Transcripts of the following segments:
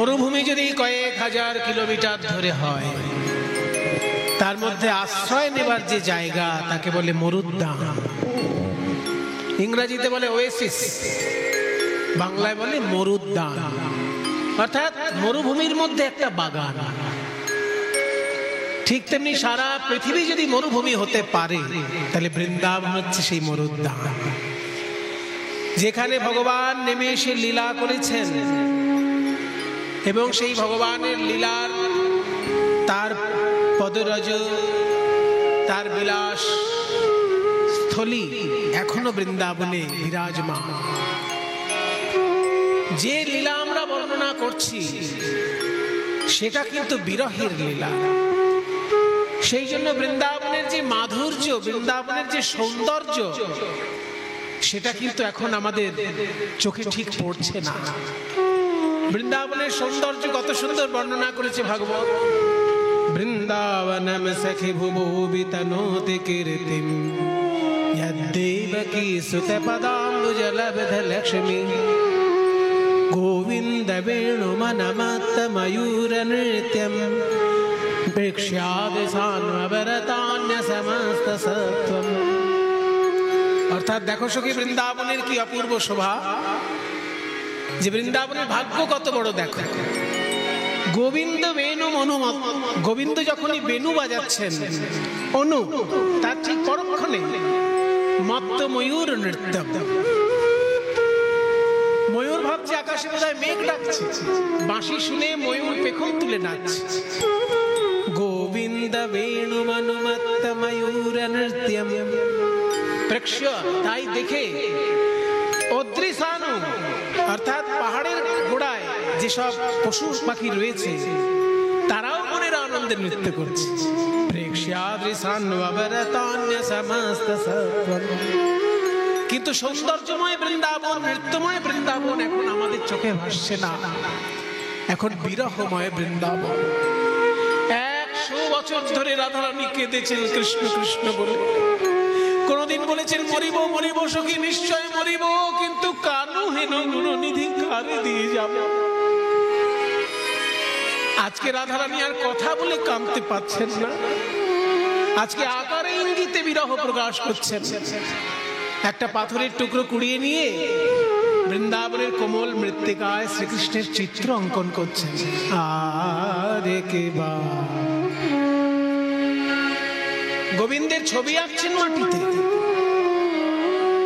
মরুভূমি যদি কয়েক হাজার কিলোমিটার ধরে হয়, তার মধ্যে আশ্রয় নেবার যে জায়গা তাকে বলে মরুদ্যান। ইংরেজিতে বলে ওয়েসিস, বাংলায় বলে মরুদ্যান, অর্থাৎ মরুভূমির মধ্যে একটা বাগান। ঠিক তেমনি সারা পৃথিবী যদি মরুভূমি হতে পারে, তাহলে বৃন্দাবন হচ্ছে সেই মরুদ্যান, যেখানে ভগবান নেমে এসে লীলা করেছেন। এবং সেই ভগবানের লীলার, তার পদরজ, তার বিলাস স্থলী এখনো বৃন্দাবনে বিরাজমান। যে লীলা আমরা বর্ণনা করছি সেটা কিন্তু বিরহের লীলা। সেই জন্য বৃন্দাবনের যে মাধুর্য, বৃন্দাবনের যে সৌন্দর্য, সেটা কিন্তু এখন আমাদের চোখে ঠিক পড়ছে না। বৃন্দাবনের সৌন্দর্য কত সুন্দর বর্ণনা করেছে ভাগবত। বৃন্দাবনম সখি ভুবো বিতনোতি কীর্তিম यद्देवकी सुतपदाम्बुजलब्ध लक्ष्मी गोविन्द वेणुमनमत्त मयूर नृत्यं प्रेक्ष्यादिशान्वरतान्य समस्त सत्वम। অর্থাৎ দেখো সখী, বৃন্দাবনের কি অপূর্ব শোভা, যে বৃন্দাবনের ভাগ্য কত বড় দেখো। গোবিন্দ বেণু অনুমত, গোবিন্দ যখনই বেণু বাজাচ্ছেন, অনু তার ঠিক পরক্ষণে মত্ত ময়ূর নৃত্য, ময়ূর ভাবছে আকাশে বোধহয় মেঘ ডাকছে, বাঁশি শুনে ময়ূর পেখম তুলে নাচছে। গোবিন্দ বেণু অনুমত্ত ময়ূর নৃত্যম প্রেক্ষ্য, তাই দেখে অদৃশানু, অর্থাৎ পাহাড়ের গোড়ায় যেসব পশু পাখি রয়েছে তারাও মনের আনন্দে নৃত্য করছে। কিন্তু সৌন্দর্যময় বৃন্দাবন, নৃত্যময় বৃন্দাবন এখন আমাদের চোখে ভাসছে না, এখন বিরহময় বৃন্দাবন। 100 বছর ধরে রাধারানী কেঁদেছেন কৃষ্ণ কৃষ্ণ বলে। কোনদিন বলেছেন মরিব মরিব সখী, নিশ্চয় মরিব, কিন্তু কানু হেন গুণনিধি কারে দিয়ে যাব। আজকে রাধারানী আর কথা বলে কাঁদতে পাচ্ছেন না, আজকে আকারে ইঙ্গিতে বিরহ প্রকাশ করছেন। একটা পাথরের টুকরো কুড়িয়ে নিয়ে বৃন্দাবনের কোমল মৃত্তিকায় শ্রীকৃষ্ণের চিত্র অঙ্কন করছেন। আরে কে বা গোবিন্দের ছবি আঁকছেন মাটিতে।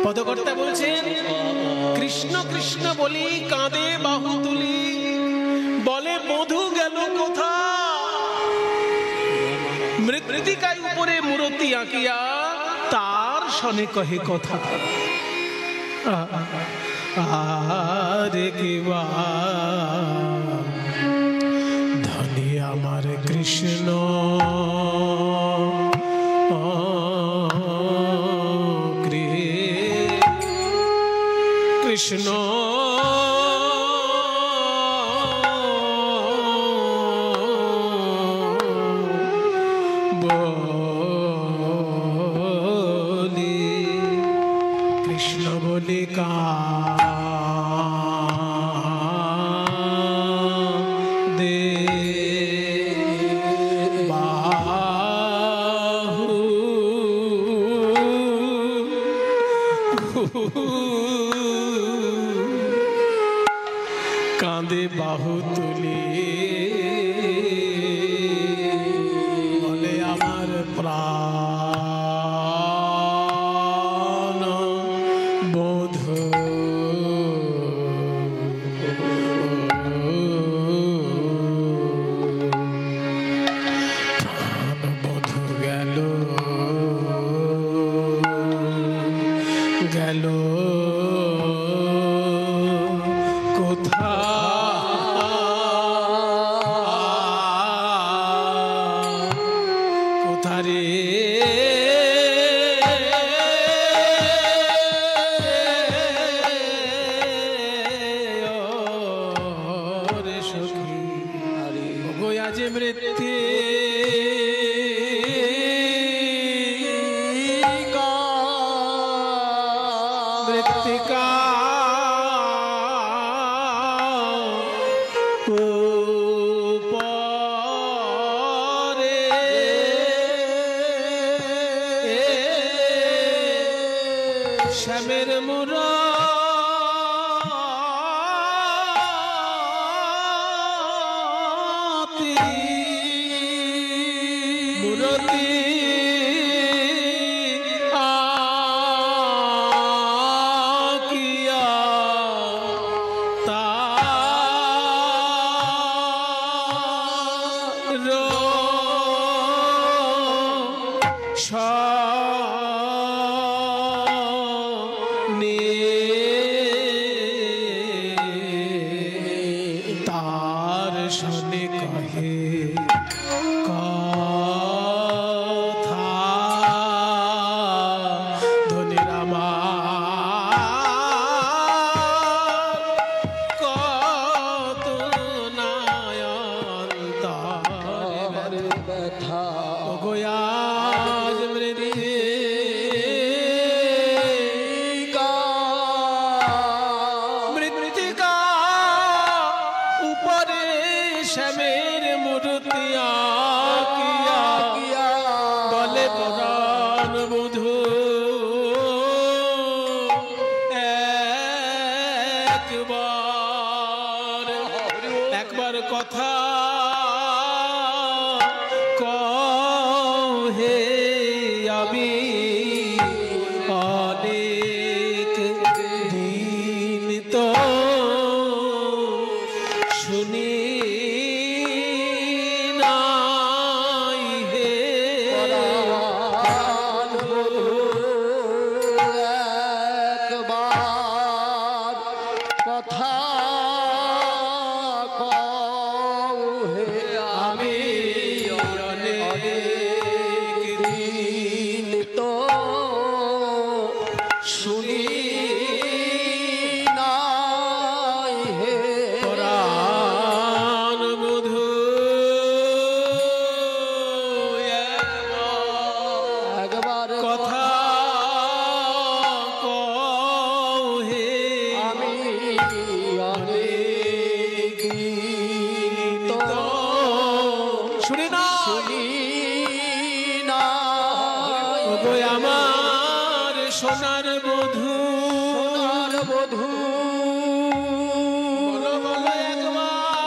পদকর্তা বলছেন, কৃষ্ণ কৃষ্ণ বলি কাঁদে বাহু তুলি, বলে মধু গেল কোথা, মৃত্তিকায় উপরে মূরতি আঁকিয়া তার সনে কহে কথা। আরে কে বা ধনী আমার কৃষ্ণ, কৃষ্ণ বলি, কৃষ্ণ বলি কাঁদে বাহু কাঁদে বাহু তুলি, বলে আমার প্রাণ বধূ, প্রাণ বধূ গেল গেল কোথা, কোথারে রে সখী, গোয়া যে মৃত্যু শ্যামের মুরা তার শোনে কহে কথা ধনির আমার কত নয়ন তার ব্যথা গোয়াজ মৃদি শ্যামের মূর্তিয়া কিয়া বলে পরাণ বধূ একবার কথা কহে আমি অনেক দিন তো শুনি আমার সোনার বধূ বলো বলো একবার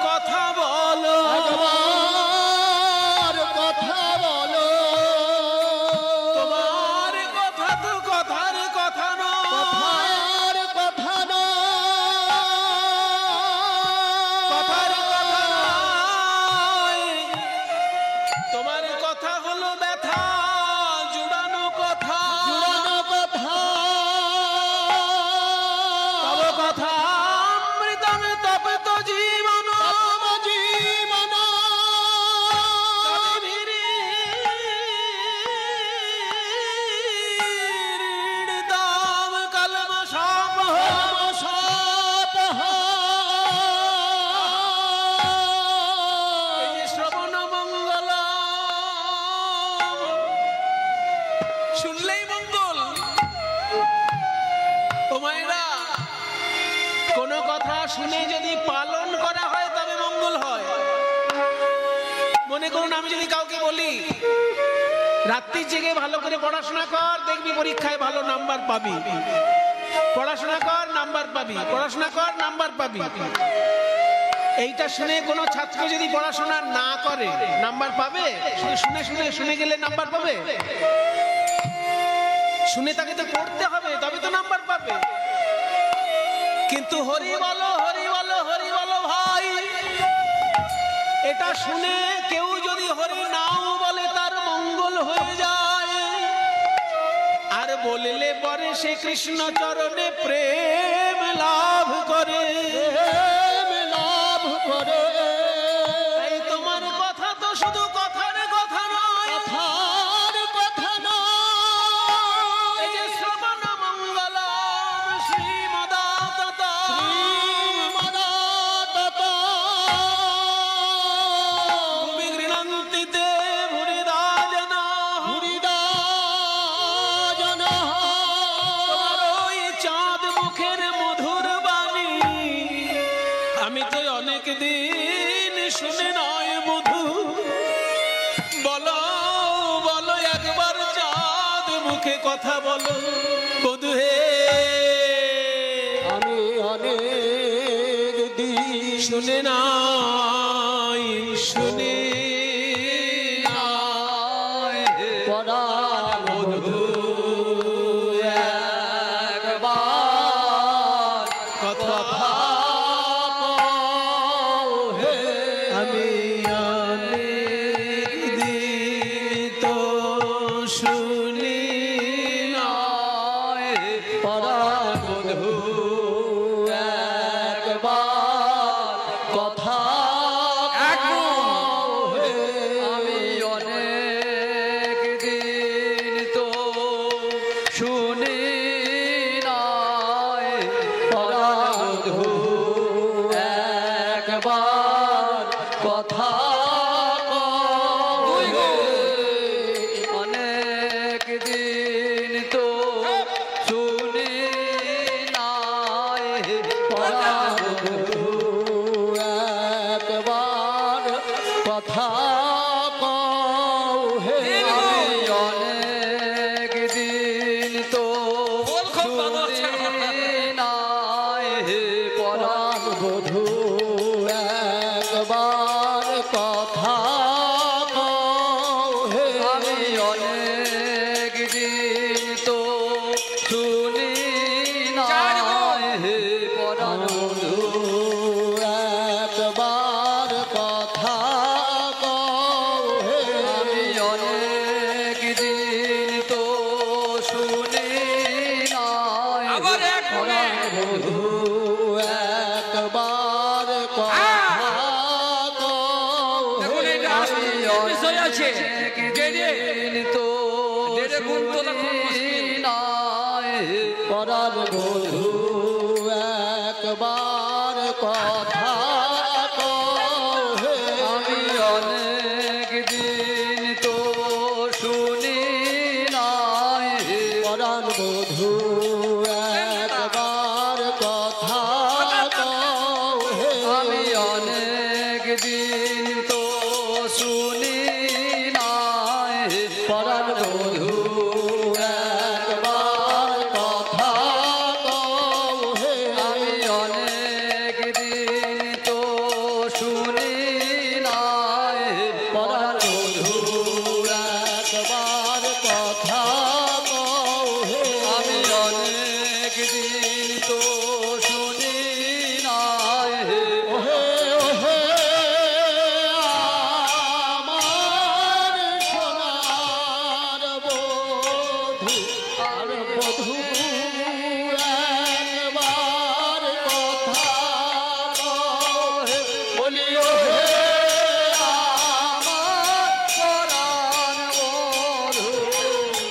কথা বলো তোমার কথা তো কথার কথা নয় কথার কথা নয় তোমার কথা হলো ব্যথা জুড়ানো কথা তব কথা অমৃতম তপ্ত জীবন দাম কলম সাপ শ্রবণ মঙ্গল শুনলেই মঙ্গল। তোমায়রা কোনো কথা শুনে যদি পালন করা হয় তবে মঙ্গল হয়। মনে করুন আমি যদি কাউকে বলি রাত্রি জেগে ভালো করে পড়াশোনা কর, দেখবি পরীক্ষায় ভালো নাম্বার পাবি, পড়াশোনা কর নাম্বার পাবি, পড়াশোনা কর নাম্বার পাবি। এইটা শুনে কোনো ছাত্র যদি পড়াশোনা না করে নাম্বার পাবে? শুনে গেলে নাম্বার পাবে? শুনে তাকে তো পড়তে হবে তবে তো নাম্বার পাবে। কিন্তু হরি বলো হরি বলো হরি বলো ভাই, এটা শুনে কেউ যদি হরি নাও বলে তার মঙ্গল হয়ে যায়। আর বললে পরে সে কৃষ্ণ চরণে প্রেম লাভ করে। তাই তোমার কথা তো শুধু কথার কথা নয়, এই যে শ্রবণ মঙ্গলম শ্রীমদাতত ভূমি গৃহন্তি তে ভুরিদা জনা তোমার ওই চাঁদ মুখের মধুর বাণী আমি তো অনেক দিন শুনে নয় বধূ। বলো মুখে কথা বলো বধূ হে। আমি অনেক দিন শুনে নাই শুনে পরাণ বধূ একবার কথা হে আমি অনেক দিন তো শুনি নাই পরাণ বধূ একবার কথা হে আমি অনেক দিন তো শুনি নাই পরাণ বধূ একবার কথা অনেক দিন তো শুনি নাই পরাণ বধূ একবার কথা কও হে আমি অনেক দিন তো শুনি নাই পরাণ বধূ একবার কথা কও হে আমি অনেক দিন তো শুনি নাই পরাণ বধূ একবার কথা কও হে আমি অনেক দিন তো শুনি নাই পরাণ বধূ একবার কথা কও হে আমি অনেক দিন তো শুনি নাই পরাণ বধূ একবার কথা কও হে আমি অনেক দিন তো শুনি নাই পরাণ বধূ একবার কথা কও হে আমি অনেক দিন তো শুনি নাই পরাণ বধূ একবার কথা কও হে আমি অনেক দিন তো শুনি নাই পরাণ বধূ একবার কথা কও হে আমি অনেক দিন তো শুনি নাই ওহে ওহে আমার সোনার বধূ আর বধূ একবার কথা কও হে বলিও হে আমার পরাণ বধূ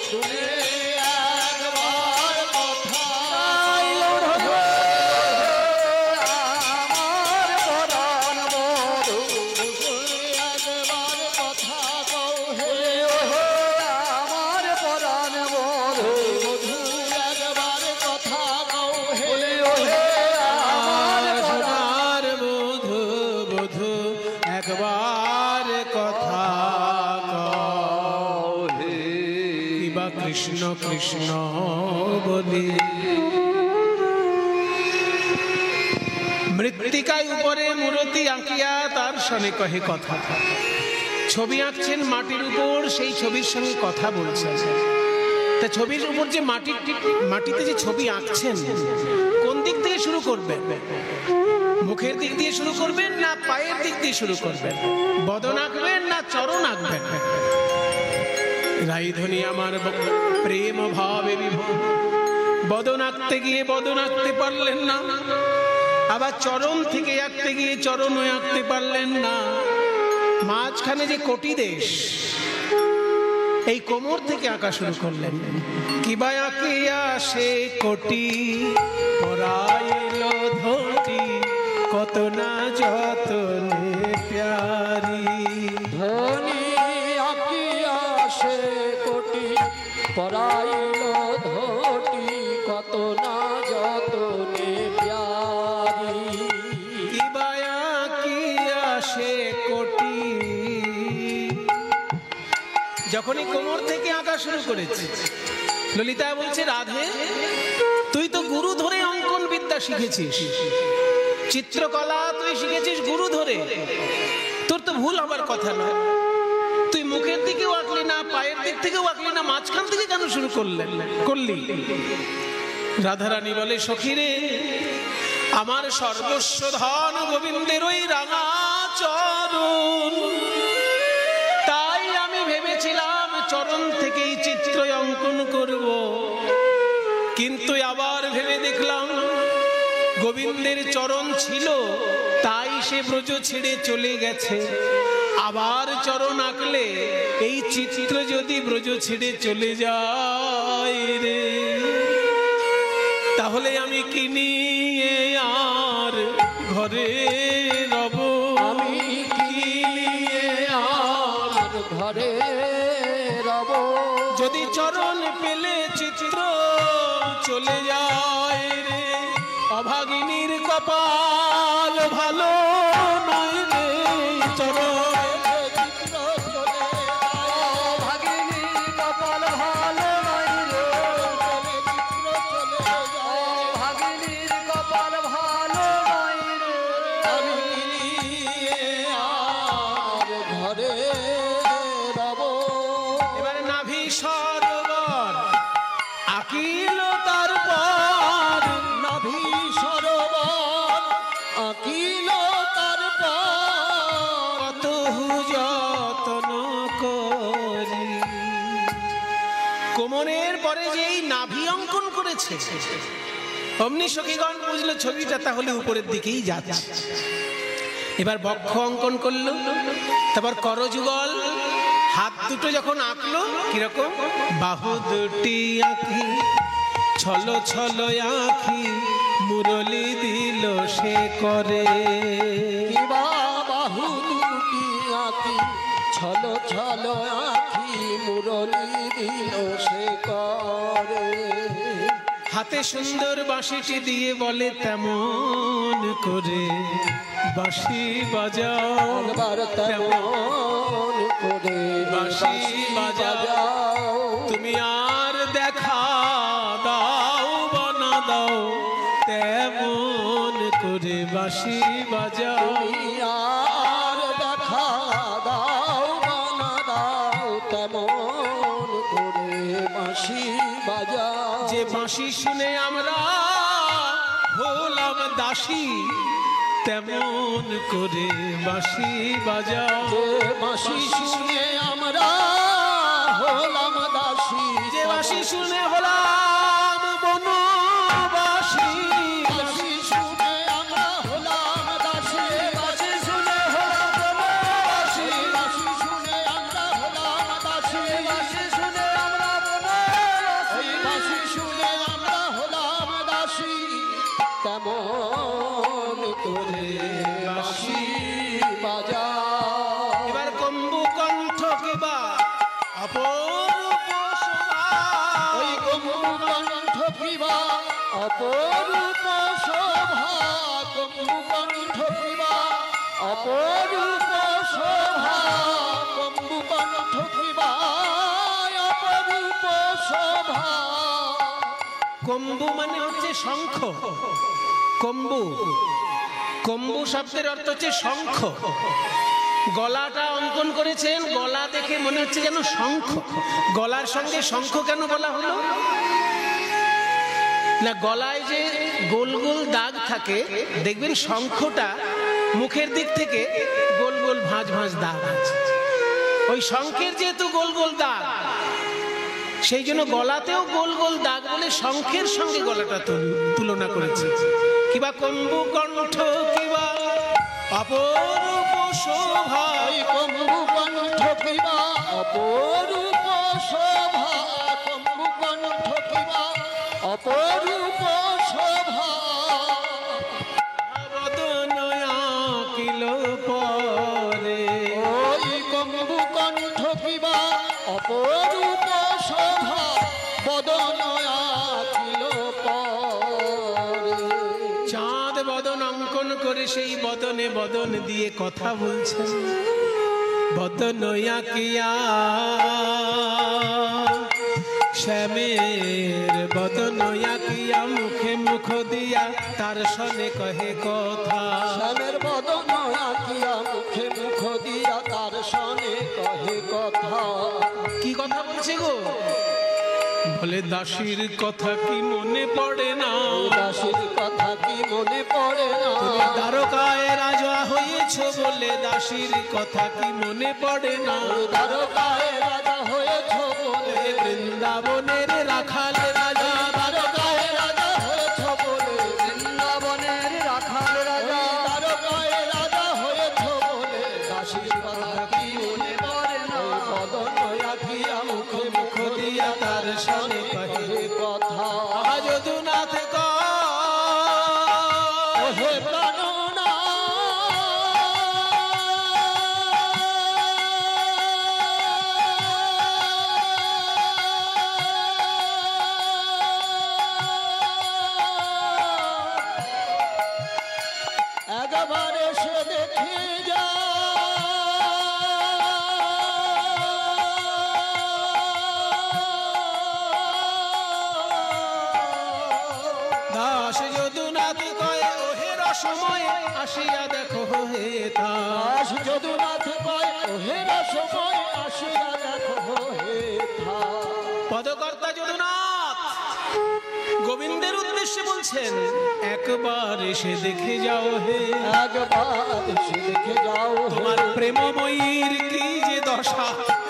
শুনে একবার কথা আমার পরাণ বধূ একবার কথা কও হে আমার পরাণ বধূ একবার কথা কও হে আমার সোনার বধূ বধূ একবার কথা কও হে। কিবা কৃষ্ণ কৃষ্ণ বলি মৃত্তিকায় উপরে মূরতি আঁকিয়া তার সনে কহে কথা। ছবি আঁকছেন মাটির উপর, সেই ছবির সঙ্গে কথা বলছেন। তা ছবির উপর যে মাটিতে যে ছবি আঁকছেন, কোন দিক থেকে শুরু করবেন? মুখের দিক দিয়ে শুরু করবেন না পায়ের দিক দিয়ে শুরু করবেন? বদন আঁকবেন না চরণ আঁকবেন? রাইধনী আমার প্রেম ভাবে বিভোর, বদন আঁকতে গিয়ে বদন আঁকতে পারলেন না, আবার চরণ থেকে আঁকতে গিয়ে চরণও আঁকতে পারলেন না। মাঝখানে যে কোটি দেশ, এই কোমর থেকে আঁকা শুরু করলেন। কিবা আঁকিয়া সে কোটি পরাইল ধটি, কত না যতনে প্যারি। ধনী আঁকিয়া সে কোটি পরাইল ধটি, কত না যতনে প্যারি। কিবা আঁকিয়া সে কোটি, যখনই কোমর থেকে আঁকা শুরু করেছে ললিতা বলছে, রাধে তুই তো গুরু ধরে অঙ্কন বিদ্যা শিখেছিস, চিত্রকলা তুই শিখেছিস গুরু ধরে, তোর তো ভুল হবার কথা নয়। তুই মুখের দিকেও আঁকলি না, পায়ের দিক থেকেও আঁকলি না, মাঝখান থেকে কেন শুরু করলি? রাধারানী বলে, সখীরে আমার সর্বস্ব ধন গোবিন্দের ওই রাঙা চরণ, তাই আমি ভেবেছিলাম চরণ থেকেই চিত্র অঙ্কন করব, কিন্তু আবার ভেবে দেখলাম গোবিন্দের চরণ ছিল তাই সে ব্রজ ছেড়ে চলে গেছে, আবার চরণ আঁকলে এই চিত্র যদি ব্রজ ছেড়ে চলে যায় রে, তাহলে আমি কি নিয়ে আর ঘরে রব? আমি কি নিয়ে আর ঘরে রব? যদি চরণ পেলে চিত্র চলে যায় রে, অভাগিনীর কপাল ভালো নয় রে, চরণ চিত্র চলে ভাগিনী কপাল ভালো নয় রে, চিত্র চলে ভাগিনীর কপাল ভালো নয় রে, আমি আর ঘরে রব। এবারে নাভি সরোবর আকিল তারপর, নাভি সরোবর আকিল তারপর, কত যত্ন করি। কোমরের পরে যে এই নাভি অঙ্কন করেছে, অমনি সখীগণ বুঝলো ছবিটা তাহলে উপরের দিকেই যাচ্ছে। এবার বক্ষ অঙ্কন করলো, তারপর করযুগল, হাত দুটো যখন আঁকলো কিরকম, বাহু দুটি আঁকি ছল ছল আঁখি মুরলি দিল সে করে। কিবা বাহু দুটি আঁকি ছল ছল আঁখি মুরলি দিল সে করে। হাতে সুন্দর বাঁশিটি দিয়ে বলে, তেমন করে বাঁশি বাজাও, একবার তেমন করে বাঁশি বাজাও, তুমি আর দেখা দাও বানা দাও, তেমন করে বাঁশি বাজাও। তুমি আর দেখা দাও বানা দাও, তেমন করে বাঁশি বাজাও। যে বাঁশি শুনে আমরা হলাম দাসী, তেমন করে বাঁশি বাজাও। যে বাঁশি শুনে আমরা হলাম দাসী, যে বাঁশি শুনে হলাম বনবাসী, বাঁশি শুনে আমরা হলাম দাসী, বাঁশি শুনে হলাম বনবাসী, বাঁশি শুনে আমরা হলাম দাসী, বাঁশি শুনে আমরা বনবাসী, বাঁশি শুনে আমরা হলাম দাসী, তেমন করে বাঁশি বাজাও। এবার কম্বু কণ্ঠ কিবা অপরূপ শোভা, ওই কম্বুকণ্ঠ কিবা অপরূপ শোভা, কম্বুকণ্ঠ কিবা অপরূপ শোভা, কম্বুকণ্ঠ কিবা অপরূপ শোভা। কম্বু মানে হচ্ছে শঙ্খ, কম্বু, কম্বু শব্দের অর্থ হচ্ছে শঙ্খ। গলাটা অঙ্কন করেছেন, গলা দেখে মনে হচ্ছে যেন শঙ্খ। গলার সঙ্গে শঙ্খ কেন বলা হলো না, গলায় যে গোল গোল দাগ থাকে, দেখবেন শঙ্খটা মুখের দিক থেকে গোল গোল ভাঁজ ভাঁজ দাগ আছে, ওই শঙ্খের যেহেতু গোল গোল দাগ, সেই জন্য গলাতেও গোল গোল দাগ বলে শঙ্খের সঙ্গে গলাটা তুলনা করেছে। কিবা কম্বু কণ্ঠ কিবা অপরূপ শোভা, ওই কম্বুকণ্ঠ কিবা অপরূপ শোভা, কম্বুকণ্ঠ কিবা অপরূপ শোভা। বদন আঁকিল পরে, ওই কম্বুকণ্ঠ কিবা অপরূপ শোভা, বদন আঁকিল পরে। চাঁদ বদন অঙ্কন করে সেই বদনে বদন দিয়ে কথা বলছেন। বদন আঁকিয়া শ্যামের বদন আঁকিয়া মুখে মুখ দিয়া তার সনে কহে কথা। শ্যামের বদন আঁকিয়া মুখে মুখ দিয়া তার সনে কহে কথা। কি কথা বলছে গো? বলে দাসীর কথা কি মনে পড়ে না? দাসীর কথা কি মনে পড়ে না? তুমি দ্বারকায় রাজা হয়েছ বলে দাসীর কথা কি মনে পড়ে না? দ্বারকায় রাজা হয়েছ বলে বৃন্দাবনের রাখাল রাজা। দ্বারকায় রাজা হয়েছ বলে বৃন্দাবনের রাখাল রাজা। দ্বারকায় রাজা হয়েছ বলে দাসীর কথা কি মনে পড়ে না? বদন আঁকিয়া মুখে মুখ দিয়া তার সনে কহে কথা। যদুনাথ ওহে প্রাণনাথ, একবার এসে দেখে যা। দাস যদুনাথ কয় ওহে রসময় আসিয়া দেখো হে তা। দাস যদুনাথ কয় ওহে রসময় আসিয়া দেখো হে থা। পদকর্তা যদুনাথ গোবিন্দের উদ্দেশ্যে বলছেন একবার এসে দেখে যাও হে। একবার এসে দেখে যাও তোমার প্রেমময়ীর কি যে দশা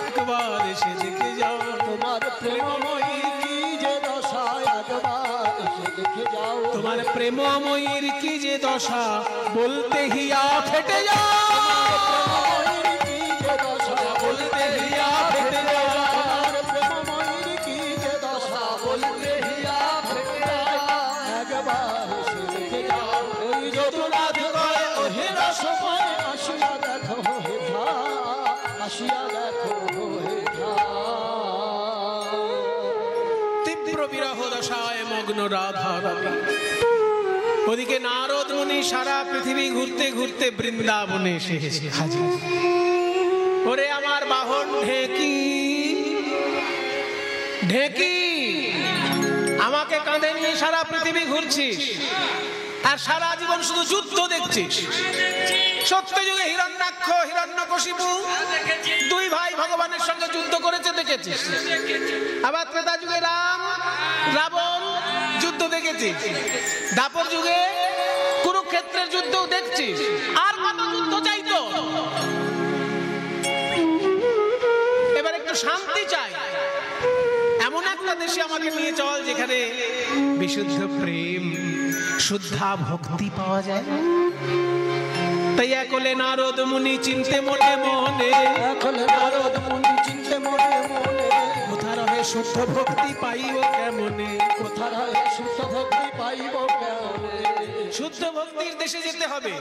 একবার এসে দেখে যাও। তোমার প্রেমময়ীর কি যে দশা একবার এসে দেখে যাও। তোমার প্রেমময়ীর কি যে দশা বলতে হিয়া ফেটে যাও। প্রেমময়ীর কি যে দশা বলতে হিয়া ফেটে যাও। তোমার প্রেমময়ীর কি যে দশা বলতে হিয়া ফেটে যায়। একবার এসে দেখে যাও। এই যদুনাথ কয় ওহে রসময় আসিয়া দেখো হে থা। আসিয়া দেখো হে থা। তীব্র বিরহ দশায় মগ্ন রাধা রানী। ওদিকে নারদ মুনি সারা পৃথিবী ঘুরতে ঘুরতে বৃন্দাবনে এসে হাজির। ওরে আমার বাহন ঢেকি, ঢেকি আমাকে কাঁধে নিয়ে সারা পৃথিবী ঘুরছিস আর সারা জীবন শুধু যুদ্ধ দেখছিস। সত্য যুগে হিরণ্যাক্ষ হিরণ্যকশিপু দুই ভাই ভগবানের সঙ্গে যুদ্ধ করেছে দেখেছিস। আবার ত্রেতা যুগে রাম রাবণ যুদ্ধ দেখেছিস। দ্বাপর যুগে কুরুক্ষেত্রের যুদ্ধ দেখছিস। আর কত যুদ্ধ চাইতো? এবার একটু শান্তি চাই। এমন একটা দেশে আমাকে নিয়ে চল যেখানে বিশুদ্ধ প্রেম শুদ্ধা ভক্তি পাওয়া যায়। তাই একলে নারদ মুনি চিনতে মনে মনে, একলে নারদ মুনি চিনতে মনে মনে, কোথা রহে শুদ্ধ ভক্তি পাইব কেমনে। কোথা রহে শুদ্ধ ভক্তি পাইব কেমনে। শুদ্ধ ভক্তির দেশে যেতে হবে।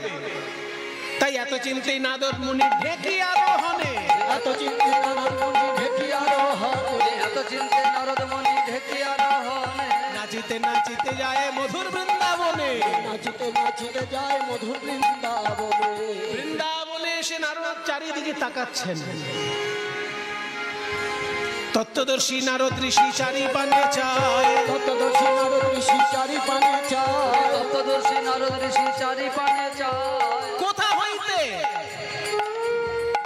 তাই এত চিন্তে নারদ মুনি ঢেকি আরোহণে, এত চিন্তে নারদ মুনি ঢেকি আরোহণে, এত চিন্তে নারদ মুনি ঢেকি আরোহণে, নাচিতে নাচিতে যায় মধুর বৃন্দাবনে। নাচিতে নাচিতে যায় মধুর বৃন্দাবনে। বৃন্দাবনে এসে নারদ চারিদিকে তাকাচ্ছেন। তত্ত্বদর্শী নারদ ঋষি চারি পানে চায়। তত্ত্বদর্শী নারদ ঋষি চারি পানে চায়। তত্ত্বদর্শী নারদ ঋষি চারি পানে চায়।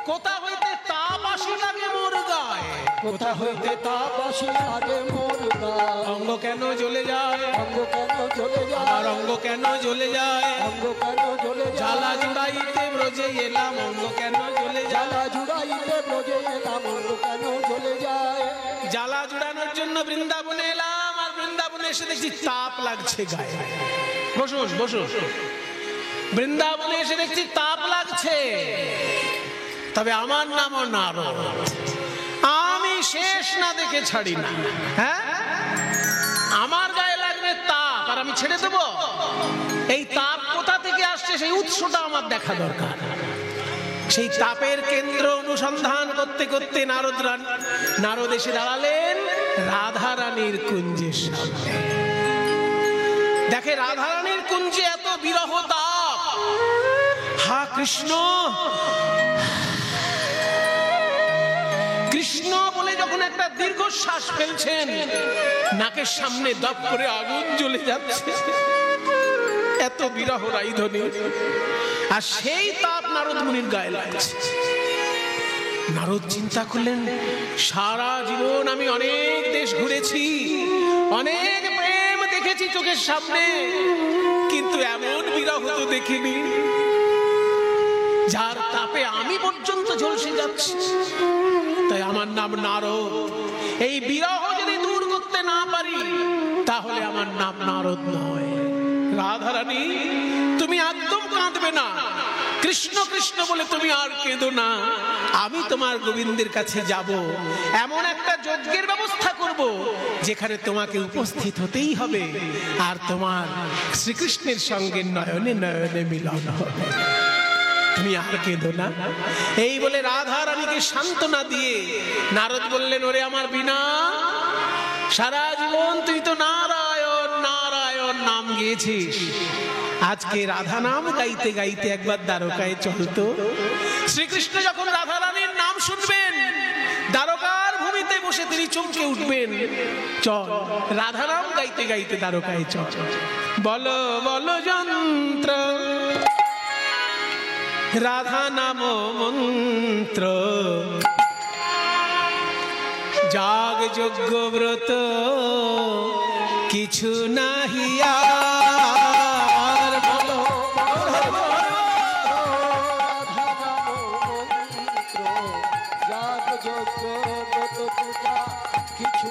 কোথা হইতে তাপ আসি লাগে মোর গায়। কোথা হইতে তাপ আসি লাগে মোর গায়। অঙ্গ কেন জ্বলে যায়, অঙ্গ কেন জ্বলে যায়, আমার অঙ্গ কেন জ্বলে যায়। অঙ্গ কেন জ্বলে যায়, জ্বালা জুড়াইতে ব্রজে এলাম অঙ্গ কেন জ্বলে যায়। জ্বালা জুড়াইতে ব্রজে এলাম অঙ্গ কেন জ্বলে যায়। জ্বালা জুড়ানোর জন্য বৃন্দাবনে এলাম আর বৃন্দাবনে এসে দেখছি তাপ লাগছে গায়ে। বসুন বসুন। বৃন্দাবনে এসে দেখছি তাপ লাগছে। তবে আমার নামও নারদ, আমি শেষ না দেখে ছাড়ি না। হ্যাঁ, আমার গায়ে লাগবে তাপ আর আমি ছেড়ে দেব? এই তাপ কোথা থেকে আসছে সেই উৎসটা আমার দেখা দরকার। সেই তাপের কেন্দ্র অনুসন্ধান করতে করতে নারদ এসে দাঁড়ালেন রাধা রানীর কুঞ্জের সামনে। দেখে রাধা রানীর কুঞ্জে এত বিরহ তাপ। হা কৃষ্ণ, কৃষ্ণ বলে যখন একটা দীর্ঘশ্বাস ফেলছেন, নাকের সামনে দপ করে আগুন জ্বলে যাচ্ছে, এত বিরহ রাইধনী। আর সেই তাপ নারদ মুনির গায়ে লাগছে। নারদ চিন্তা করলেন, সারা জীবন আমি অনেক দেশ ঘুরেছি, অনেক প্রেম দেখেছি চোখের সামনে, কিন্তু এমন বিরহ তো দেখিনি, যার তাপে আমি পর্যন্ত ঝলসে যাচ্ছি। তাই আমার নাম নারদ। এই বিরহ যদি দূর করতে না পারি, তাহলে আমার নাম নারদ নয়। রাধারানী, তুমি একদম কাঁদবে না, কৃষ্ণ কৃষ্ণ বলে তুমি আর কেঁদো না। আমি তোমার গোবিন্দের কাছে যাব, এমন একটা যজ্ঞের ব্যবস্থা করব যেখানে তোমাকে উপস্থিত হতেই হবে, আর তোমার শ্রীকৃষ্ণের সঙ্গে নয়নে নয়নে মিলন হবে। তুমি আর কেঁদো না। এই বলে রাধা রানীকে সান্ত্বনা দিয়ে নারদ বললেন, ওরে আমার বিনা, সারা জীবন তুই তো নারায়ণ নারায়ণ নাম গেয়েছিস, আজকে রাধা নাম গাইতে গাইতে একবার দ্বারকায় চলতো। শ্রীকৃষ্ণ যখন রাধা রানীর নাম শুনবেন, দ্বারকার ভূমিতে বসে তিনি চমকে উঠবেন। চল, রাধা নাম গাইতে গাইতে দ্বারকায় চল। বলো বলো যন্ত্র, রাধা নাম মন্ত্র, যাগ যজ্ঞ ব্রত কিছু নাহি আর। বলো কিছু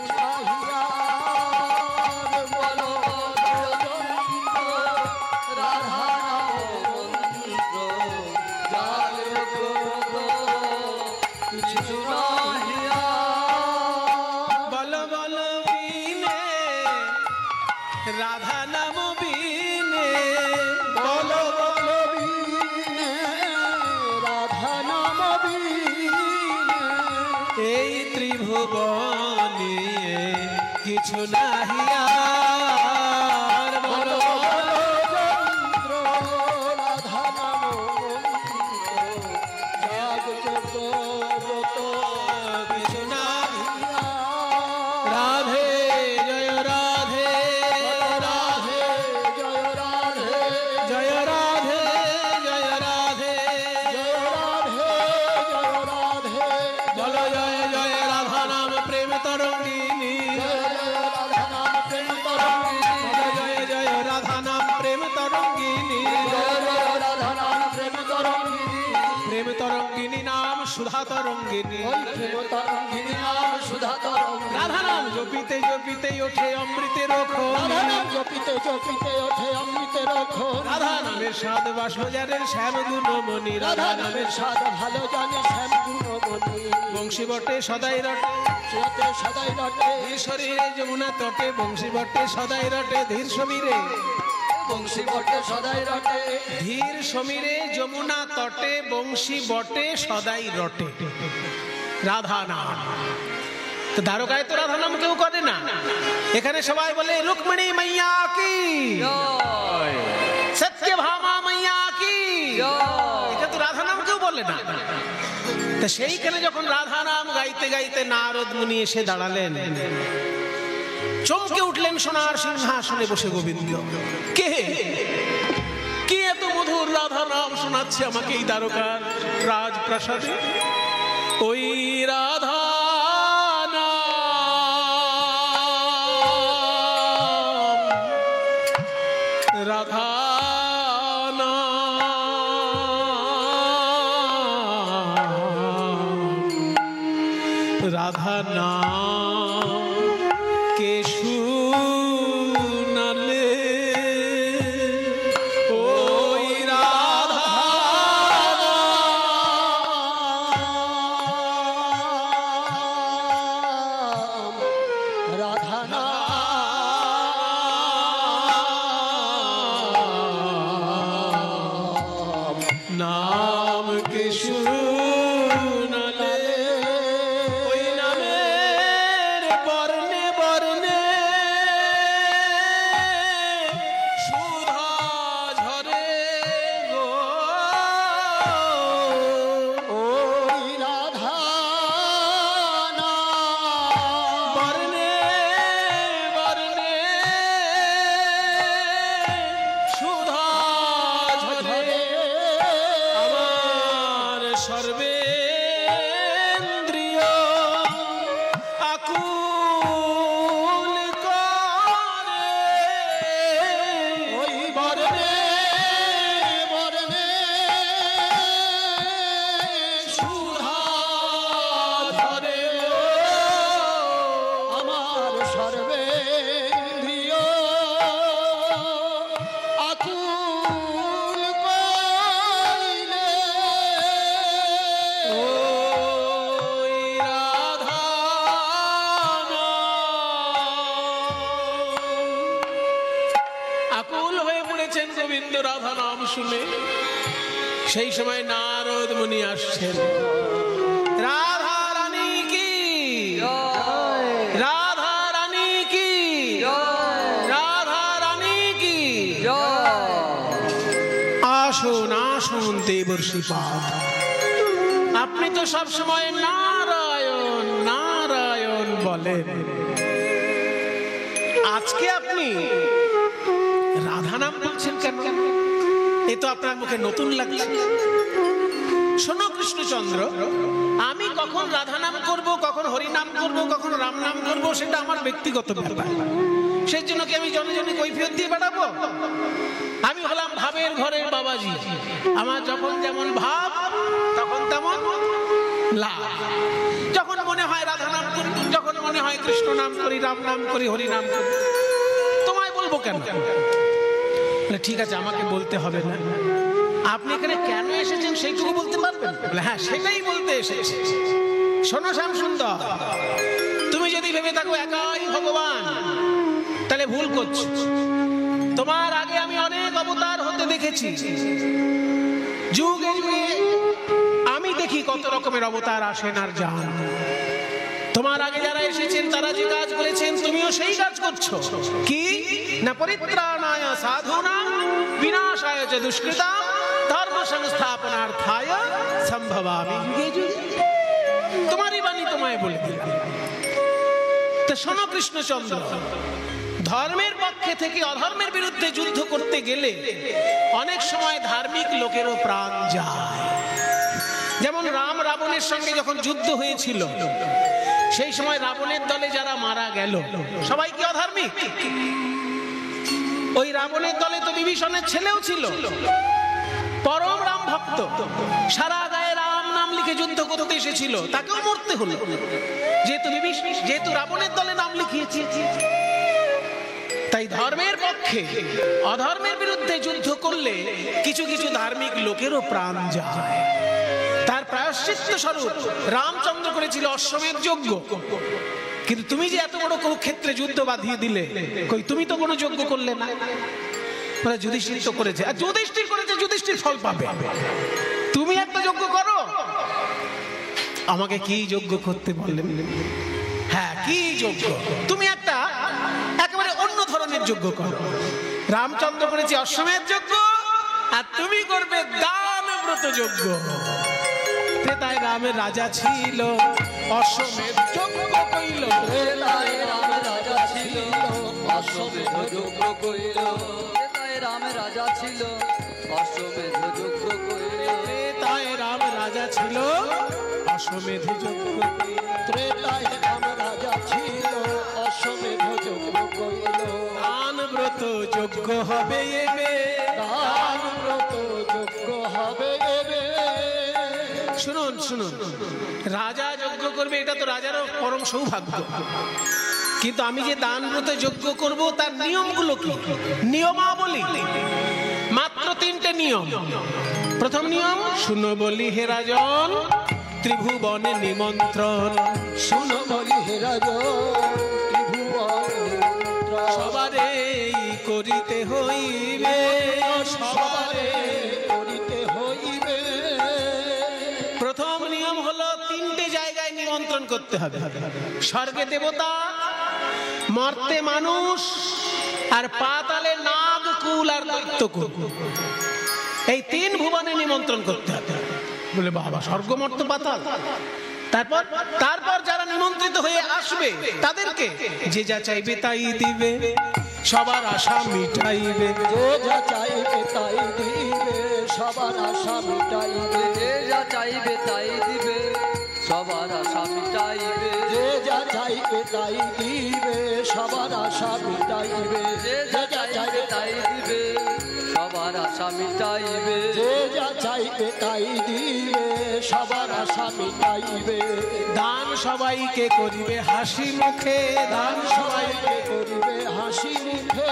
রাধা নাম বিনে, বলো বলো বিনে, রাধা নাম বিনে, এই ত্রিভুবনে কিছু নাহি আর। বলো যন্ত্র, রাধা নাম মন্ত্র, যাগ যজ্ঞ ব্রত কিছু নাহি আর। রাধে জয় রাধে, রাধে জয় রাধে, জয় রাধে জয় রাধে, জয় রাধে জয় রাধে, বলো জয় জয় রাধা নাম প্রেম তরঙ্গিনী, জয় জয় রাধা নাম প্রেম তরঙ্গিনী, জয় জয় রাধা নাম প্রেম তরঙ্গিনী, জয় জয় রাধা নাম প্রেম তরঙ্গিনী, প্রেম তরঙ্গিনী নাম সুধা তরঙ্গিনী। ওই প্রেম তরঙ্গিনী নাম সুধা তরঙ্গিনী, রাধা নাম জপিতে জপিতে ওঠে অমৃতের খনি, রাধা নাম জপিতে জপিতে ওঠে অমৃতের খনি, রাধা নামের স্বাদ বাসবাজারের শ্যাম গুণমণি, রাধা নামের স্বাদ ভালো জানে শ্যাম গুণমণি, বংশী বটে সদাই রটে, রটে সদাই রটে, ধীর শরীরে যমুনা তটে, বংশী বটে সদাই রটে, ধীর সমীরে, বংশী বটে সদাই রটে, ধীর সমীরে যমুনা তটে, বংশী বটে সদাই রটে। রাধা নাম তো দ্বারকায় তো রাধা নাম কেউ করে না, এখানে সবাই বলে রুক্মিণী মাইয়া কি, সত্যভামা মাইয়া কি, এটা তো রাধা নাম কেউ বলে না। তো সেইখানে যখন রাধা নাম গাইতে গাইতে নারদ মুনি এসে দাঁড়ালেন, চমকে উঠলেন সোনার সিংহাসনে বসে গোবিন্দ। কে কে এত মধুর রাধা নাম শোনাচ্ছে আমাকে এই দ্বারকার রাজপ্রাসাদে? ওই রাধা রাধা রাধা নাম কে শুনালে, ওই রাধা রাধা নাম কে শুনালে, ওই নামে সর্বেন্দ্রিয় আকুল কইলে ওই রাধা আকুল হয়ে পড়েছেন গোবিন্দ রাধা নাম শুনে। সেই সময় নারদ মুনি আসছেন। রাধা রানী কি, রাধা রানী কি, রাধা রানী কি। আসুন আসুন দেবর্ষিপাদ, আপনি তো সব সময় নারায়ণ নারায়ণ বলেন, আজকে আপনি রাধা নাম বলছেন কেন? এ তো আপনার মুখে নতুন লাগছে। শোনো কৃষ্ণচন্দ্র, আমি কখন রাধা নাম করব, কখন হরি নাম করব, কখন রাম নাম করব, সেটা আমার ব্যক্তিগত ব্যাপার। সেই জন্য কি আমি জনে জনে কৈফিয়ত দিয়ে বেড়াবো? আমি হলাম ভাবের ঘরের বাবাজি। আমার যখন যেমন ভাব তখন তেমন লাভ। যখন মনে হয় রাধা নাম করি, যখন মনে হয় কৃষ্ণ নাম করি, রাম নাম করি, হরি নাম করি। তোমায় বলবো কেন? ঠিক আছে, আমাকে বলতে হবে না। আপনি এখানে কেন এসেছেন সেইটুকু বলতে পারবেন? হ্যাঁ, সেটাই বলতে এসেছি। শোনো শ্যামসুন্দর, তুমি যদি ভেবে থাকো একাই ভগবান, তাহলে ভুল করছো। তোমার আগে আমি অনেক অবতার হতে দেখেছি। যুগে যুগে আমি দেখি কত রকমের অবতার আসেন আর যান। তোমার আগে যারা এসেছেন তারা যে কাজ করেছেন, তুমিও সেই কাজ করছো। কি না, পরিত্রাণায় সাধুনাং বিনাশায় চ দুষ্কৃতাং ধর্ম সংস্থাপনার্থায় সম্ভবামি যুগে যুগে। তোমারই বাণী তোমায় বলে দিলাম। তো শোনো কৃষ্ণচন্দ্র, ধর্মের পক্ষে থেকে অধর্মের বিরুদ্ধে যুদ্ধ করতে গেলে অনেক সময় ধার্মিক লোকেরও প্রাণ যায়। যেমন রাম রাবণের সঙ্গে যখন যুদ্ধ হয়েছিল, সেই সময় রাবণের দলে যারা মারা গেল সবাই কি অধার্মিক? ওই রাবণের দলে তো বিভীষণের ছেলেও ছিল, পরম রাম ভক্ত, সারা গায়ে রাম নাম লিখে যুদ্ধ করতে এসেছিল, তাকেও মরতে হলো যেহেতু রাবণের দলে নাম লিখিয়েছে। তাই ধর্মের পক্ষে অধর্মের বিরুদ্ধে যুদ্ধ করলে কিছু কিছু ধার্মিক লোকেরও প্রাণ যায়। তার প্রায়শ্চিত্ত স্বরূপ রামচন্দ্র করেছিল অশ্বমেধ যজ্ঞ। কিন্তু তুমি যে এত বড় কুরুক্ষেত্রে যুদ্ধ বাঁধিয়ে দিলে, কই তুমি তো কোনো যজ্ঞ করলে না। যুধিষ্ঠির তো করেছে, আর যুধিষ্ঠির করেছে, যুধিষ্ঠির ফল পাবে। তুমি একটা যজ্ঞ করো। আমাকে কি যজ্ঞ করতে বললেন? হ্যাঁ, কি যজ্ঞ? তুমি একটা একেবারে অন্য ধরনের যজ্ঞ করো। রামচন্দ্র করেছে অশ্বমেধ যজ্ঞ, আর তুমি করবে দান ব্রত যজ্ঞ। ত্রেতায় রামের রাজা ছিল, অশ্বমেধ যজ্ঞ কইল। ত্রেতায় রামের রাজা ছিল, অশ্বমেধ যজ্ঞ কইল। ত্রেতায় রামের রাজা ছিল, অশ্বমেধ যজ্ঞ কইল। ত্রেতায় রাম রাজা ছিল, অশ্বমেধ যজ্ঞ কইল। ত্রেতায় রাম রাজা ছিল, অশ্বমেধ যজ্ঞ কইল। দান ব্রত যজ্ঞ হবে এবে, দান ব্রত যজ্ঞ হবে এবে। শুনুন শুনুন, রাজা যজ্ঞ করবে, এটা তো রাজারও পরম সৌভাগ্য। কিন্তু আমি যে দান ব্রত যজ্ঞ করব, তার নিয়মগুলো কি? নিয়মাবলী মাত্র 3টে নিয়ম। প্রথম নিয়ম, শুনো বলি হে রাজন, ত্রিভুবনে নিমন্ত্রণ। শুনো বলি হে রাজন, ত্রিভুবনে নিমন্ত্রণ। সবারে করিতে হইবে, সবারে করিতে হইবে। প্রথম নিয়ম হলো 3টে জায়গায় নিমন্ত্রণ করতে হবে। স্বর্গে দেবতা, মর্তে মানুষ, আর পাতালে নাগ কুল আর দৈত্যকুল। এই 3 ভুবনে নিমন্ত্রণ করতে হবে। বলে বাবা, স্বর্গ মর্ত পাতাল। তারপর যারা নিমন্ত্রিত হয়ে আসবে তাদেরকে যে যা চাইবে তাই দিবে, সবার আশা মিটাইবে। যে যা চাইবে তাই দিবে, সবার আশা মিটাইবে। যে যা চাইবে তাই দিবে, সবার আশা মিটাইবে। যে যা চাইবে তাই দিবে, সবার আশা মিটাইবে। যে যা চাইবে তাই দিবে, সবার সবার আশা মিটাইবে যে যা চাইবে তাই দিবে সবার আশা মিটাইবে দান সবাইকে করিবে হাসি মুখে, দান সবাইকে করিবে হাসি মুখে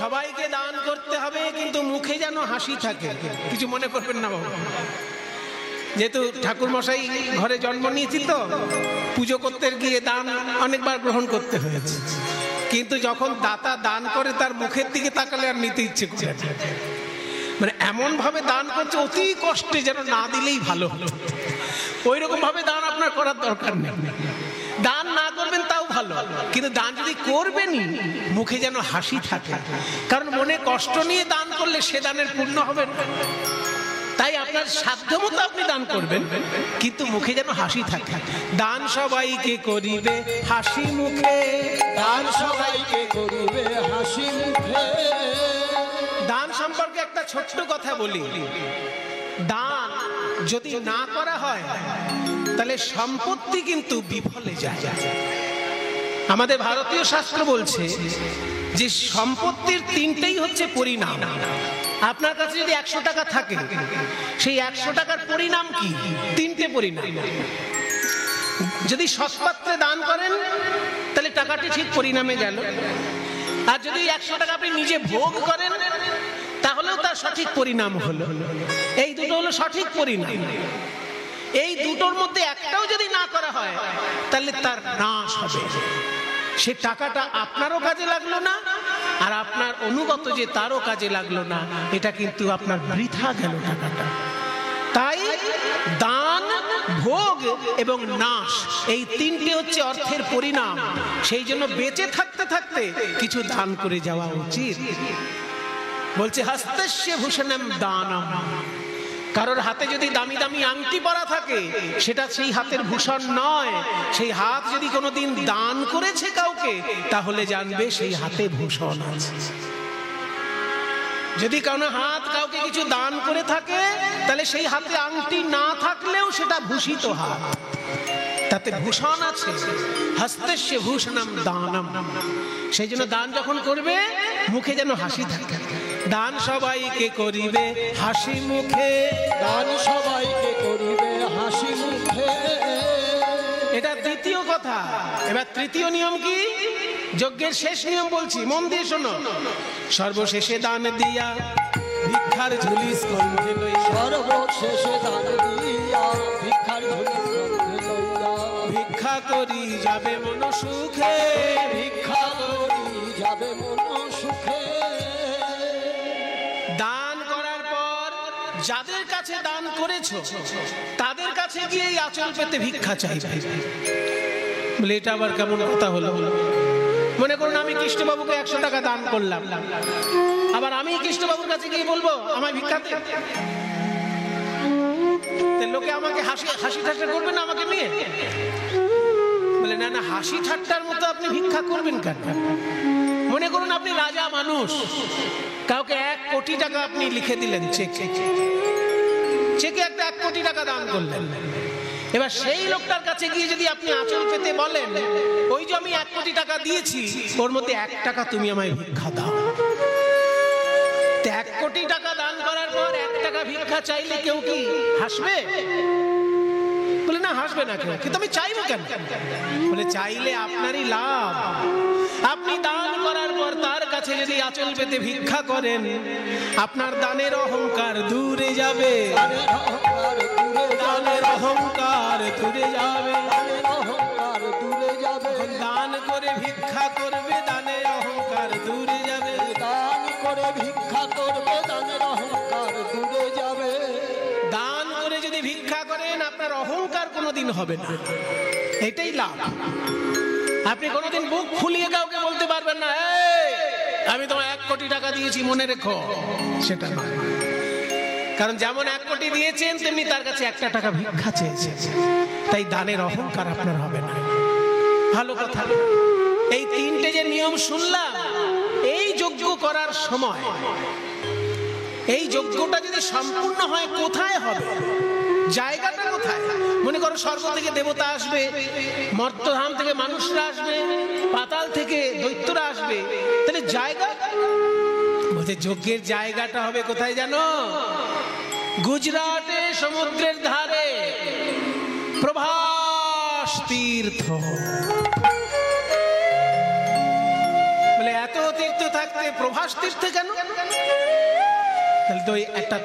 সবাইকে দান করতে হবে, কিন্তু মুখে যেন হাসি থাকে। কিছু মনে করবেন না বাবু, যেহেতু ঠাকুর মশাই ঘরে জন্ম নিয়েছি তো পুজো করতে গিয়ে দান অনেকবার গ্রহণ করতে হয়েছে, কিন্তু যখন দাতা দান করে তার মুখের দিকে তাকালে আর নিতে ইচ্ছে করে না। মানে এমন ভাবে দান করছে অতি কষ্টে, যেন না দিলেই ভালো হতো। ওই রকম ভাবে দান আপনার করার দরকার নেই। দান না করবেন তাও ভালো, কিন্তু দান যদি করবেনই মুখে যেন হাসি থাকে, কারণ মনে কষ্ট নিয়ে দান করলে সে দানের পূর্ণ হবে না। তাই আপনার সাধ্যমতো আপনি দান করবেন, কিন্তু মুখে যেন হাসি থাকে। দান সবাইকে করিবে হাসি মুখে, দান সবাইকে করিবে হাসি মুখে দান সম্পর্কে একটা ছোট্ট কথা বলি। দান যদি না করা হয় তাহলে সম্পত্তি কিন্তু বিফলে যায়। আমাদের ভারতীয় শাস্ত্র বলছে যে সম্পত্তির তিনটেই হচ্ছে পরিণাম। আপনার কাছে যদি 100 টাকা থাকে, সেই 100 টাকার পরিণাম কি? তিনটে পরিণাম। যদি সৎপাত্রে দান করেন তাহলে টাকাটি ঠিক পরিণামে গেল, আর যদি 100 টাকা আপনি নিজে ভোগ করেন তাহলেও তার সঠিক পরিণাম হলো। এই দুটো হলো সঠিক পরিণাম। এই দুটোর মধ্যে একটাও যদি না করা হয় তাহলে তার নাশ হবে। সে টাকাটা আপনারও কাজে লাগলো না, আর আপনার অনুগত যে তারও কাজে লাগলো না। এটা কিন্তু আপনার বৃথা গেল টাকাটা। তাই দান, ভোগ এবং নাশ, এই তিনটে হচ্ছে অর্থের পরিণাম। সেই জন্য বেঁচে থাকতে থাকতে কিছু দান করে যাওয়া উচিত। বলছে হস্তস্য ভূষণম দানম। কারোর হাতে যদি দামি দামি আংটি পরা থাকে, সেটা সেই হাতের ভূষণ নয়। সেই হাত যদি কোনোদিন দান করেছে কাউকে, তাহলে জানবে সেই হাতে ভূষণ আছে। যদি কোনো হাত কাউকে কিছু দান করে থাকে, তাহলে সেই হাতে আংটি না থাকলেও সেটা ভূষিত হাত, তাতে ভূষণ আছে। হস্তস্য ভূষণম দানম। সেই জন্য দান যখন করবে মুখে যেন হাসি থাকে। দান সবাইকে করিবে হাসি মুখে, দান সবাইকে করিবে হাসি মুখে এটা দ্বিতীয় কথা। এবার তৃতীয় নিয়ম কি? যজ্ঞের শেষ নিয়ম বলছি, মন দিয়ে শোনো। সর্বশেষে দান দিয়া ভিক্ষার ঝুলি স্কন্ধে লইয়া, সর্বশেষে দান দিয়া ভিক্ষার ঝুলি স্কন্ধে লইয়া ভিক্ষা করি যাবে মন সুখে, ভিক্ষা করি যাবে মন সুখে। দান করার পর যাদের কাছে দান করেছো তাদের কাছে গিয়ে আঁচল পেতে ভিক্ষা চাইবে। বলে এটা আবার কেমন কথা হলো? মনে করুন আমি কৃষ্ণবাবুকে 100 টাকা দান করলাম, আবার আমি কৃষ্ণবাবুর কাছে গিয়ে বলবো আমায় ভিক্ষা দে। লোকে আমাকে হাসি ঠাট্টা করবে না আমাকে নিয়ে? বলে না না, হাসি ঠাট্টার মতো আপনি ভিক্ষা করবেন কেন? মনে করুন আপনি রাজা মানুষ, কাউকে 1 কোটি টাকা আপনি লিখে দিলেন চেকে, একটা 1 কোটি টাকা দান করলেন। এবার সেই লোকটার কাছে গিয়ে যদি আপনি আঁচল পেতে বলেন, ওই যে আমি 1 কোটি টাকা দিয়েছি, ওর মধ্যে 1 টাকা তুমি আমায় ভিক্ষা দাও। 1 কোটি টাকা দান করার পর 1 টাকা ভিক্ষা চাইলে কেউ কি হাসবে? বলে না, হাসবে না কেউ। কিন্তু আমি চাইবো কেন? বলে চাইলে আপনারই লাভ। আপনি দান করার পর তার কাছে যদি আঁচল পেতে ভিক্ষা করেন, আপনার দানের অহংকার দূরে যাবে, দানের অহংকার দূরে যাবে, অহংকার দূরে যাবে। দান করে ভিক্ষা করবে, দানের অহংকার দূরে যাবে। দান করে ভিক্ষা করবে, দানের অহংকার দূরে যাবে। দান করে যদি ভিক্ষা করেন, আপনার অহংকার কোনোদিন হবে না। এটাই লাভ। আপনি কোনোদিন বুক ফুলিয়ে কাউকে বলতে পারবেন না, এই আমি তোমায় 1 কোটি টাকা দিয়েছি মনে রেখো, সেটা না। কারণ যেমন 1 কোটি দিয়েছেন, তেমনি তার কাছে 1 টাকা ভিক্ষা চেয়েছেন। তাই দানের অহংকার আপনার হবে না। ভালো কথা। এই 3টে যে নিয়ম শুনলাম, এই যজ্ঞ করার সময়, এই যজ্ঞটা যদি সম্পূর্ণ হয় কোথায় হবে? জায়গাটা কোথায়? মনে করো স্বর্গ থেকে দেবতা আসবে, মর্তধাম থেকে মানুষরা আসবে, পাতাল থেকে দৈত্যরা আসবে, তাহলে জায়গা বলছে যজ্ঞের জায়গাটা হবে কোথায় জানো? গুজরাটে সমুদ্রের ধারে প্রভাস তীর্থ। বলে এত তীর্থ থাকতে প্রভাস তীর্থে কেন? তাহলে তো একটা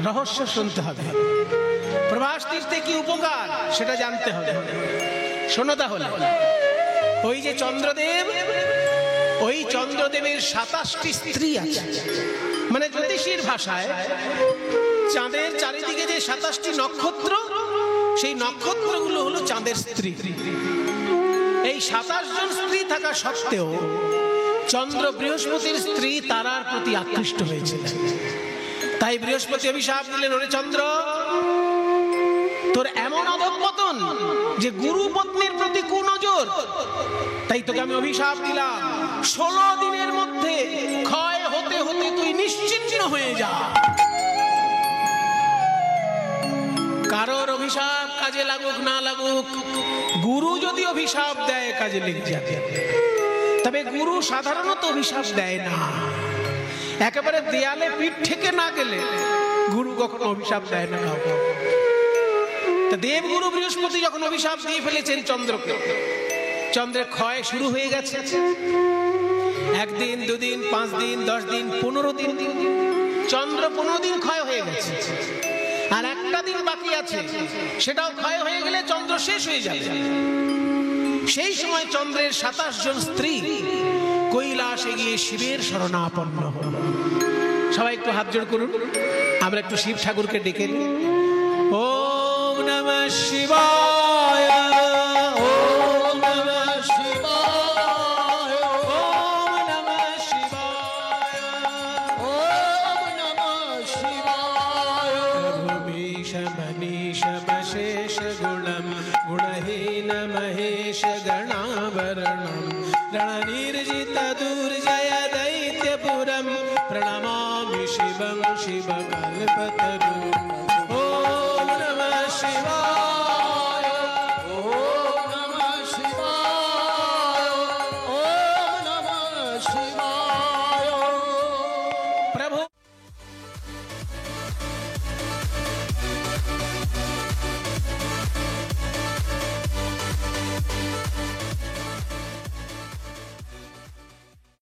রহস্য শুনতে হবে। প্রভাস তীর্থে কি উপকার সেটা জানতে হবে। শোনো তাহলে, ওই যে চন্দ্রদেব, ওই চন্দ্রদেবের 27টি স্ত্রী আছে। মানে জ্যোতিষীর ভাষায় চাঁদের চারিদিকে যে 27টি নক্ষত্র, সেই নক্ষত্রগুলো হলো চাঁদের স্ত্রী। এই 27 জন স্ত্রী থাকা সত্ত্বেও চন্দ্র বৃহস্পতির স্ত্রী তারার প্রতি আকৃষ্ট হয়েছিলেন। তাই বৃহস্পতি অভিশাপ দিলেন, ওরে চন্দ্র, তোর এমন অধঃপতন যে গুরু পত্নীর প্রতি কুনজর, তাই তোকে আমি অভিশাপ দিলাম 16 দিনের মধ্যে ক্ষয় হতে হতে তুই নিশ্চিহ্ন হয়ে যা। কারোর অভিশাপ কাজে লাগুক না লাগুক, গুরু যদি অভিশাপ দেয় কাজে লেগে যাবে। তবে গুরু সাধারণত অভিশাপ দেয় না। একেবারে দেয়ালে পিঠ থেকে না গেলে গুরু কখনো অভিশাপ দেয় না। দেবগুরু বৃহস্পতি যখন অভিশাপ দিয়ে ফেলেছেন চন্দ্রকে, চন্দ্রের ক্ষয় শুরু হয়ে গেছে। 1 দিন 2 দিন 5 দিন 10 দিন 15 দিন, চন্দ্র 15 দিন ক্ষয় হয়ে গেছে। আর একটা দিন বাকি আছে, সেটাও ক্ষয় হয়ে গেলে চন্দ্র শেষ হয়ে যাবে। সেই সময় চন্দ্রের 27 জন স্ত্রী কৈলাসে গিয়ে শিবের শরণাপন্ন হল। সবাই একটু হাত জোড় করুন, আমরা একটু শিব ঠাকুরকে ডেকে নিই। ওম নমঃ শিবায়, ওম নমঃ শিবায়, ওম নমঃ শিবায়, ওম নমঃ শিবায়। ভূমিশ মনীষ মশেষ গুণম গুণহীন মহেশ গণাবরণম রণনী